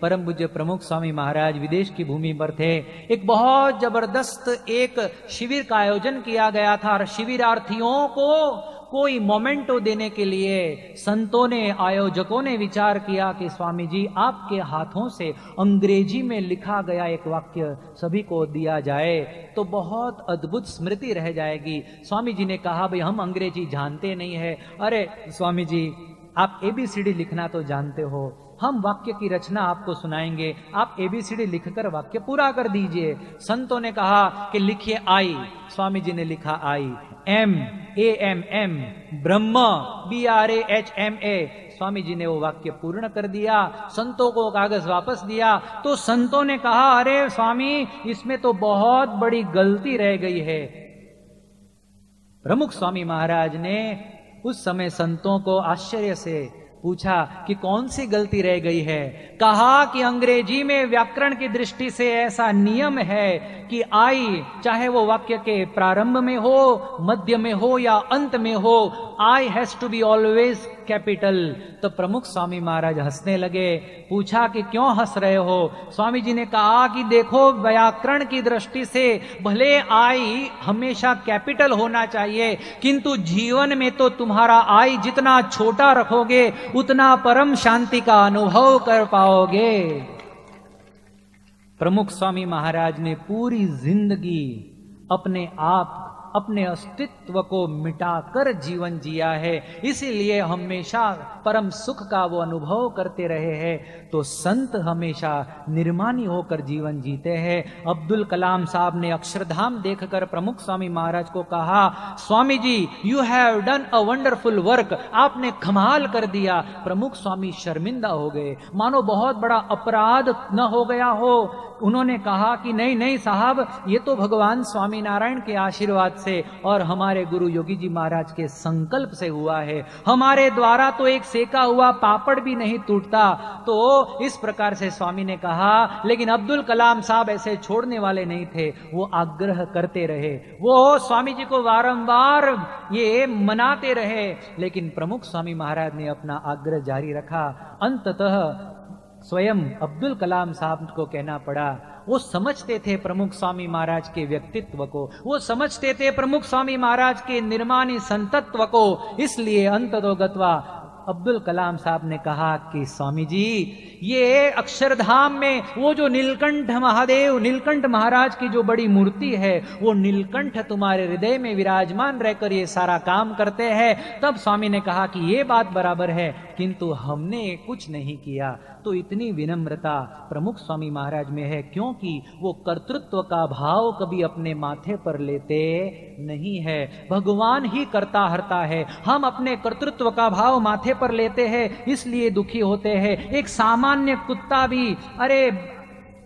परम पूज्य प्रमुख स्वामी महाराज विदेश की भूमि पर थे। एक बहुत जबरदस्त एक शिविर का आयोजन किया गया था और शिविरार्थियों को कोई मोमेंटो देने के लिए संतों ने, आयोजकों ने विचार किया कि स्वामी जी आपके हाथों से अंग्रेजी में लिखा गया एक वाक्य सभी को दिया जाए तो बहुत अद्भुत स्मृति रह जाएगी। स्वामी जी ने कहा भाई हम अंग्रेजी जानते नहीं है। अरे स्वामी जी आप ABCD लिखना तो जानते हो, हम वाक्य की रचना आपको सुनाएंगे, आप ABCD लिखकर वाक्य पूरा कर दीजिए। संतों ने कहा कि लिखिए आई। स्वामी जी ने लिखा आई, MAMM, ब्रह्म BRAHMA। स्वामी जी ने वो वाक्य पूर्ण कर दिया, संतों को कागज वापस दिया। तो संतों ने कहा अरे स्वामी इसमें तो बहुत बड़ी गलती रह गई है। प्रमुख स्वामी महाराज ने उस समय संतों को आश्चर्य से पूछा कि कौन सी गलती रह गई है। कहा कि अंग्रेजी में व्याकरण की दृष्टि से ऐसा नियम है कि आई चाहे वो वाक्य के प्रारंभ में हो, मध्य में हो या अंत में हो, I has to be always capital. तो प्रमुख स्वामी महाराज हंसने लगे। पूछा कि क्यों हंस रहे हो? स्वामी जी ने कहा कि देखो व्याकरण की दृष्टि से भले आई हमेशा कैपिटल होना चाहिए, किंतु जीवन में तो तुम्हारा आई जितना छोटा रखोगे उतना परम शांति का अनुभव कर पाओगे। प्रमुख स्वामी महाराज ने पूरी जिंदगी अपने आप, अपने अस्तित्व को मिटाकर जीवन जिया है, इसीलिए हमेशा परम सुख का वो अनुभव करते रहे हैं। तो संत हमेशा निर्मानी होकर जीवन जीते हैं। अब्दुल कलाम साहब ने अक्षरधाम देखकर प्रमुख स्वामी महाराज को कहा Swami ji you have done a wonderful work, आपने कमाल कर दिया। प्रमुख स्वामी शर्मिंदा हो गए, मानो बहुत बड़ा अपराध न हो गया हो। उन्होंने कहा कि नहीं नहीं साहब, ये तो भगवान स्वामी नारायण के आशीर्वाद से और हमारे गुरु योगी जी महाराज के संकल्प से हुआ है। हमारे द्वारा तो एक सेका हुआ पापड़ भी नहीं टूटता। तो इस प्रकार से स्वामी ने कहा, लेकिन अब्दुल कलाम साहब ऐसे छोड़ने वाले नहीं थे, वो आग्रह करते रहे, वो स्वामी जी को वारंवार ये मनाते रहे, लेकिन प्रमुख स्वामी महाराज ने अपना आग्रह जारी रखा। अंततः स्वयं अब्दुल कलाम साहब को कहना पड़ा। वो समझते थे प्रमुख स्वामी महाराज के व्यक्तित्व को, वो समझते थे प्रमुख स्वामी महाराज के निर्माणी संतत्व को, इसलिए अंततोगत्वा अब्दुल कलाम साहब ने कहा कि स्वामी जी ये अक्षरधाम में वो जो नीलकंठ महादेव, नीलकंठ महाराज की जो बड़ी मूर्ति है, वो नीलकंठ तुम्हारे हृदय में विराजमान रहकर ये सारा काम करते हैं। तब स्वामी ने कहा कि ये बात बराबर है, किंतु हमने कुछ नहीं किया। तो इतनी विनम्रता प्रमुख स्वामी महाराज में है, क्योंकि वो कर्तृत्व का भाव कभी अपने माथे पर लेते नहीं है। भगवान ही करता हरता है, हम अपने कर्तृत्व का भाव माथे पर लेते हैं, इसलिए दुखी होते हैं। एक सामान्य कुत्ता भी अरे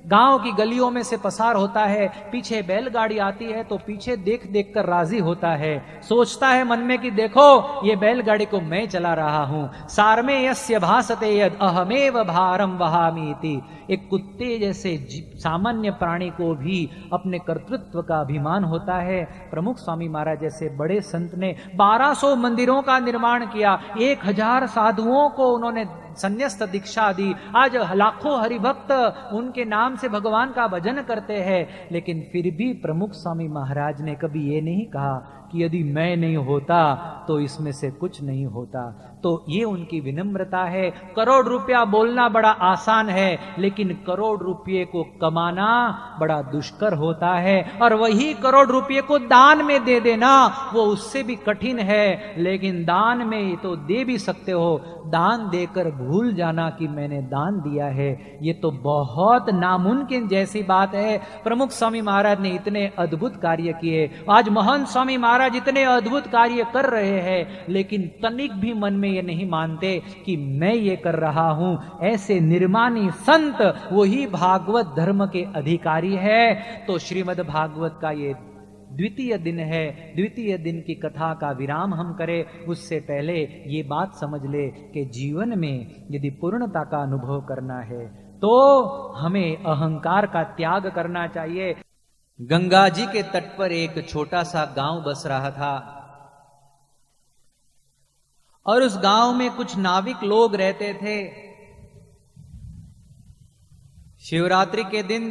गांव की गलियों में से पसार होता है, पीछे बैलगाड़ी आती है तो पीछे देख देख कर राजी होता है, सोचता है मन में कि देखो ये बैलगाड़ी को मैं चला रहा हूं। सारमे यस्य भासते यद अहमेव भारम वहामीति। एक कुत्ते जैसे सामान्य प्राणी को भी अपने कर्तृत्व का अभिमान होता है। प्रमुख स्वामी महाराज जैसे बड़े संत ने 1200 मंदिरों का निर्माण किया, 1000 साधुओं को उन्होंने संन्यास्त दीक्षा दी। आज लाखों हरिभक्त उनके नाम से भगवान का भजन करते हैं, लेकिन फिर भी प्रमुख स्वामी महाराज ने कभी ये नहीं कहा कि यदि मैं नहीं होता तो इसमें से कुछ नहीं होता। तो ये उनकी विनम्रता है। करोड़ रुपया बोलना बड़ा आसान है, लेकिन करोड़ रुपये को कमाना बड़ा दुष्कर होता है, और वही करोड़ रुपये को दान में दे देना वो उससे भी कठिन है। लेकिन दान में तो दे भी सकते हो, दान देकर भूल जाना कि मैंने दान दिया है, ये तो बहुत नामुमकिन जैसी बात है। प्रमुख स्वामी महाराज ने इतने अद्भुत कार्य किए, आज महंत स्वामी महाराज इतने अद्भुत कार्य कर रहे हैं, लेकिन तनिक भी मन में ये नहीं मानते कि मैं ये कर रहा हूं। ऐसे निर्माणी संत वही भागवत धर्म के अधिकारी है। तो श्रीमद् भागवत का ये द्वितीय दिन है, द्वितीय दिन की कथा का विराम हम करें उससे पहले ये बात समझ ले कि जीवन में यदि पूर्णता का अनुभव करना है तो हमें अहंकार का त्याग करना चाहिए। गंगा जी के तट पर एक छोटा सा गांव बस रहा था, और उस गांव में कुछ नाविक लोग रहते थे। शिवरात्रि के दिन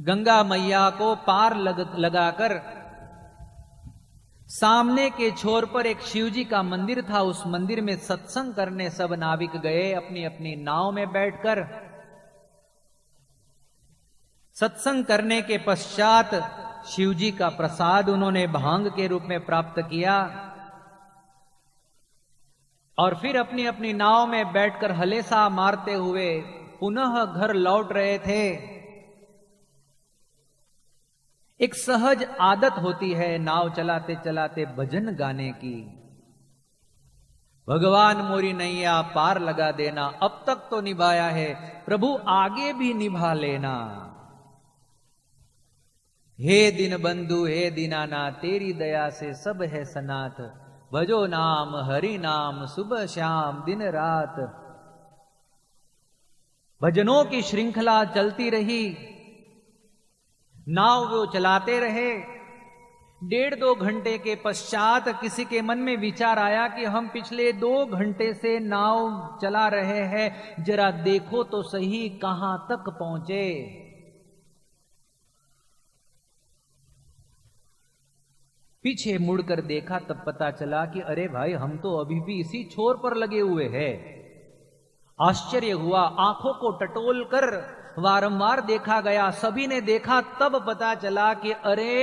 गंगा मैया को पार लगाकर सामने के छोर पर एक शिवजी का मंदिर था। उस मंदिर में सत्संग करने सब नाविक गए अपनी अपनी नाव में बैठकर। सत्संग करने के पश्चात शिवजी का प्रसाद उन्होंने भांग के रूप में प्राप्त किया और फिर अपनी अपनी नाव में बैठकर हलेसा मारते हुए पुनः घर लौट रहे थे। एक सहज आदत होती है नाव चलाते चलाते भजन गाने की। भगवान मोरी नैया पार लगा देना, अब तक तो निभाया है प्रभु आगे भी निभा लेना। हे दिन बंधु हे दीनानाथ, तेरी दया से सब है सनाथ। भजो नाम हरि नाम सुबह शाम दिन रात। भजनों की श्रृंखला चलती रही, नाव वो चलाते रहे। 1.5-2 घंटे के पश्चात किसी के मन में विचार आया कि हम पिछले 2 घंटे से नाव चला रहे हैं, जरा देखो तो सही कहां तक पहुंचे। पीछे मुड़कर देखा तब पता चला कि अरे भाई हम तो अभी भी इसी छोर पर लगे हुए हैं। आश्चर्य हुआ, आंखों को टटोल कर वारंवार देखा गया, सभी ने देखा तब पता चला कि अरे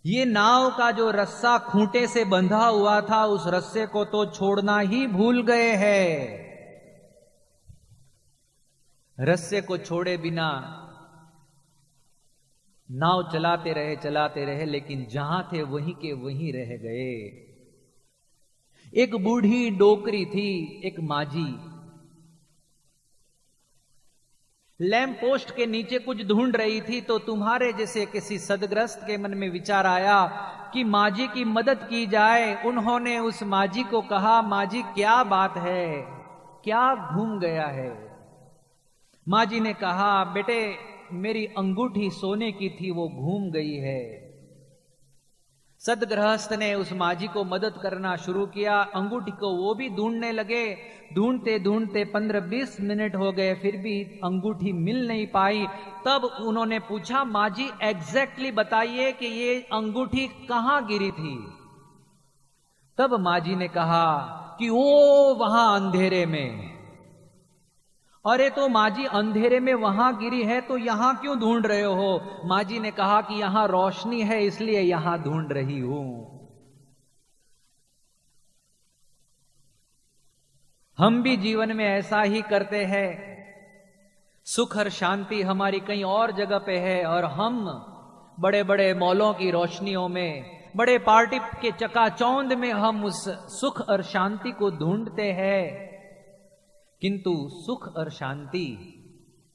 ये नाव का जो रस्सा खूंटे से बंधा हुआ था उस रस्से को तो छोड़ना ही भूल गए हैं। रस्से को छोड़े बिना नाव चलाते रहे लेकिन जहां थे वहीं के वहीं रह गए। एक बूढ़ी डोकरी थी, एक माझी, लैंप पोस्ट के नीचे कुछ ढूंढ रही थी। तो तुम्हारे जैसे किसी सदग्रस्त के मन में विचार आया कि माझी की मदद की जाए। उन्होंने उस माझी को कहा, माझी क्या बात है, क्या घूम गया है? माझी ने कहा, बेटे मेरी अंगूठी सोने की थी वो घूम गई है। सदगृहस्थ ने उस माझी को मदद करना शुरू किया। अंगूठी को वो भी ढूंढने लगे। ढूंढते ढूंढते 15-20 मिनट हो गए, फिर भी अंगूठी मिल नहीं पाई। तब उन्होंने पूछा, माझी एग्जैक्टली बताइए कि ये अंगूठी कहां गिरी थी? तब माझी ने कहा कि वो वहां अंधेरे में। अरे तो माझी अंधेरे में वहां गिरी है तो यहां क्यों ढूंढ रहे हो? माझी ने कहा कि यहां रोशनी है इसलिए यहां ढूंढ रही हूं। हम भी जीवन में ऐसा ही करते हैं। सुख और शांति हमारी कहीं और जगह पे है और हम बड़े बड़े मॉलों की रोशनियों में, बड़े पार्टी के चकाचौंध में हम उस सुख और शांति को ढूंढते हैं, किंतु सुख और शांति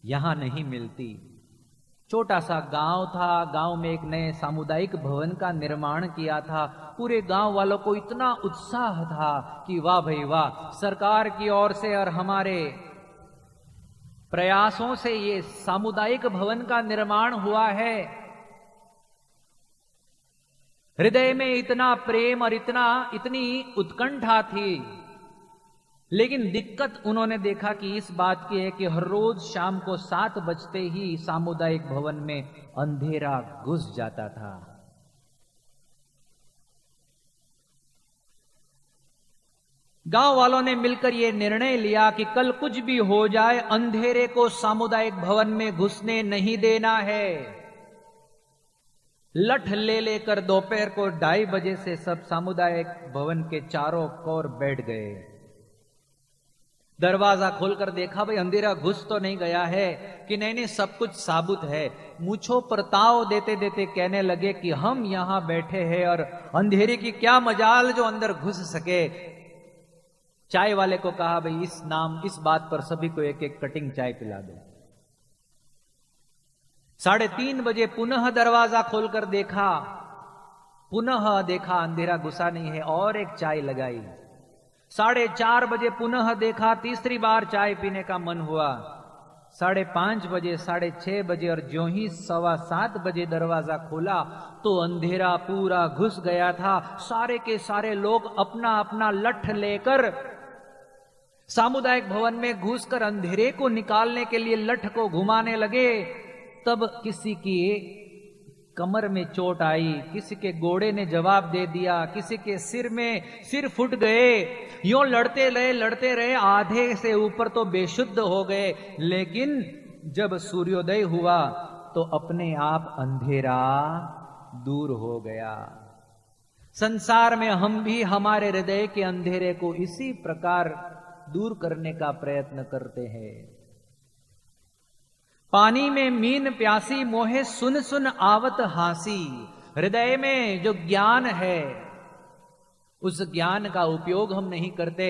यहां नहीं मिलती। छोटा सा गांव था, गांव में एक नए सामुदायिक भवन का निर्माण किया था। पूरे गांव वालों को इतना उत्साह था कि वाह भाई वाह, सरकार की ओर से और हमारे प्रयासों से ये सामुदायिक भवन का निर्माण हुआ है। हृदय में इतना प्रेम और इतनी उत्कंठा थी। लेकिन दिक्कत उन्होंने देखा कि इस बात की है कि हर रोज शाम को 7 बजते ही सामुदायिक भवन में अंधेरा घुस जाता था। गांव वालों ने मिलकर यह निर्णय लिया कि कल कुछ भी हो जाए अंधेरे को सामुदायिक भवन में घुसने नहीं देना है। लठ ले लेकर दोपहर को 2:30 बजे से सब सामुदायिक भवन के चारों ओर बैठ गए। दरवाजा खोलकर देखा, भाई अंधेरा घुस तो नहीं गया है कि नहीं, सब कुछ साबुत है। मूंछों पर ताव देते देते कहने लगे कि हम यहां बैठे हैं और अंधेरे की क्या मजाल जो अंदर घुस सके। चाय वाले को कहा, भाई इस बात पर सभी को एक एक कटिंग चाय पिला दो। 3:30 बजे पुनः दरवाजा खोलकर देखा, अंधेरा घुसा नहीं है, और एक चाय लगाई। 4:30 बजे पुनः देखा, तीसरी बार चाय पीने का मन हुआ। 5:30 बजे, 6:30 बजे और ज्यों ही 7:15 बजे दरवाजा खोला तो अंधेरा पूरा घुस गया था। सारे के सारे लोग अपना अपना लठ लेकर सामुदायिक भवन में घुसकर अंधेरे को निकालने के लिए लठ को घुमाने लगे, तब किसी की कमर में चोट आई, किसी के घोड़े ने जवाब दे दिया, किसी के सिर फूट गए। यूं लड़ते रहे, आधे से ऊपर तो बेशुद्ध हो गए। लेकिन जब सूर्योदय हुआ तो अपने आप अंधेरा दूर हो गया। संसार में हम भी हमारे हृदय के अंधेरे को इसी प्रकार दूर करने का प्रयत्न करते हैं। पानी में मीन प्यासी, मोहे सुन सुन आवत हासी। हृदय में जो ज्ञान है उस ज्ञान का उपयोग हम नहीं करते,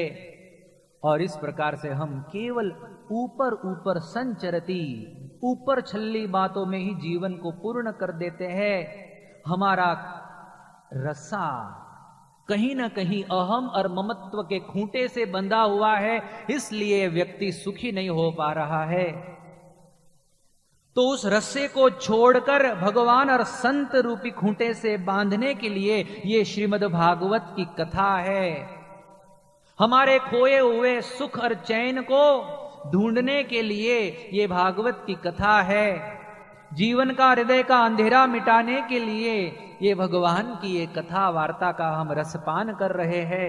और इस प्रकार से हम केवल ऊपर ऊपर संचरती, ऊपर छल्ली बातों में ही जीवन को पूर्ण कर देते हैं। हमारा रस्सा कहीं ना कहीं अहम और ममत्व के खूंटे से बंधा हुआ है, इसलिए व्यक्ति सुखी नहीं हो पा रहा है। तो उस रस्से को छोड़कर भगवान और संत रूपी खूंटे से बांधने के लिए ये श्रीमद् भागवत की कथा है। हमारे खोए हुए सुख और चैन को ढूंढने के लिए ये भागवत की कथा है। जीवन का, हृदय का अंधेरा मिटाने के लिए ये भगवान की ये कथा वार्ता का हम रसपान कर रहे हैं।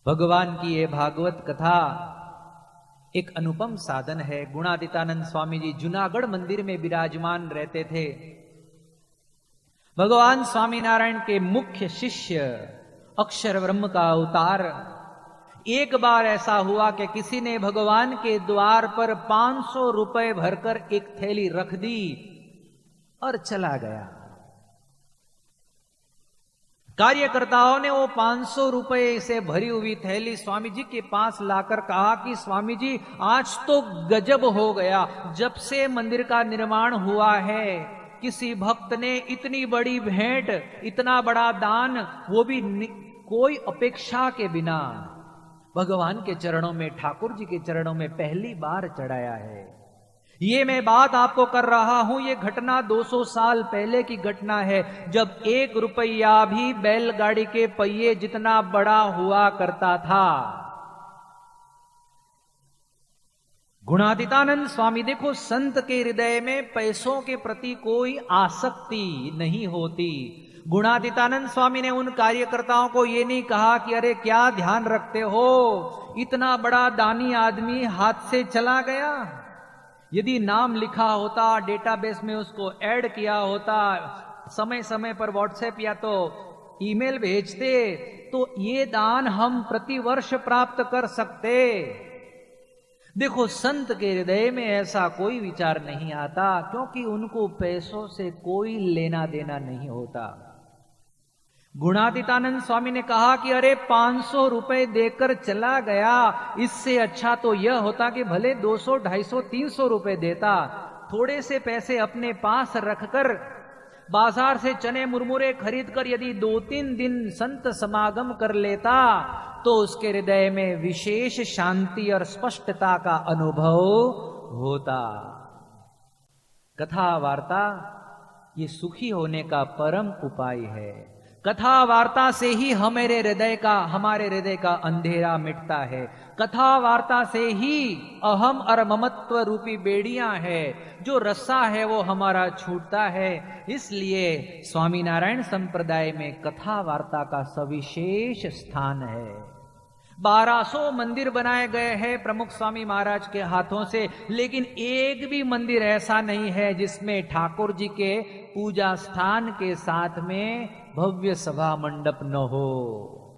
भगवान की ये भागवत कथा एक अनुपम साधन है। गुणातीतानंद स्वामी जी जूनागढ़ मंदिर में विराजमान रहते थे। भगवान स्वामीनारायण के मुख्य शिष्य, अक्षर ब्रह्म का अवतार। एक बार ऐसा हुआ कि किसी ने भगवान के द्वार पर 500 रुपए भरकर एक थैली रख दी और चला गया। कार्यकर्ताओं ने वो 500 रुपए से भरी हुई थैली स्वामी जी के पास लाकर कहा कि स्वामी जी, आज तो गजब हो गया। जब से मंदिर का निर्माण हुआ है, किसी भक्त ने इतनी बड़ी भेंट, इतना बड़ा दान, वो भी कोई अपेक्षा के बिना भगवान के चरणों में, ठाकुर जी के चरणों में पहली बार चढ़ाया है। ये मैं बात आपको कर रहा हूं, ये घटना 200 साल पहले की घटना है, जब 1 रुपया भी बैलगाड़ी के पहिए जितना बड़ा हुआ करता था। गुणातीतानंद स्वामी, देखो, संत के हृदय में पैसों के प्रति कोई आसक्ति नहीं होती। गुणातीतानंद स्वामी ने उन कार्यकर्ताओं को ये नहीं कहा कि अरे क्या ध्यान रखते हो, इतना बड़ा दानी आदमी हाथ से चला गया। यदि नाम लिखा होता, डेटाबेस में उसको ऐड किया होता, समय समय पर व्हाट्सएप या तो ईमेल भेजते, तो ये दान हम प्रतिवर्ष प्राप्त कर सकते। देखो, संत के हृदय में ऐसा कोई विचार नहीं आता, क्योंकि उनको पैसों से कोई लेना देना नहीं होता। गुणातीतानंद स्वामी ने कहा कि अरे 500 रुपए देकर चला गया, इससे अच्छा तो यह होता कि भले 200, 250, 300 रुपए देता। थोड़े से पैसे अपने पास रखकर बाजार से चने मुरमुरे खरीद कर यदि 2-3 दिन संत समागम कर लेता, तो उसके हृदय में विशेष शांति और स्पष्टता का अनुभव होता। कथा वार्ता ये सुखी होने का परम उपाय है। कथा वार्ता से ही हमारे हृदय का अंधेरा मिटता है। कथा वार्ता से ही अहम और ममत्व रूपी बेड़ियां है, जो रस्सा है वो हमारा छूटता है। इसलिए स्वामीनारायण संप्रदाय में कथा वार्ता का सविशेष स्थान है। 1200 मंदिर बनाए गए हैं प्रमुख स्वामी महाराज के हाथों से, लेकिन एक भी मंदिर ऐसा नहीं है जिसमें ठाकुर जी के पूजा स्थान के साथ में भव्य सभा मंडप न हो।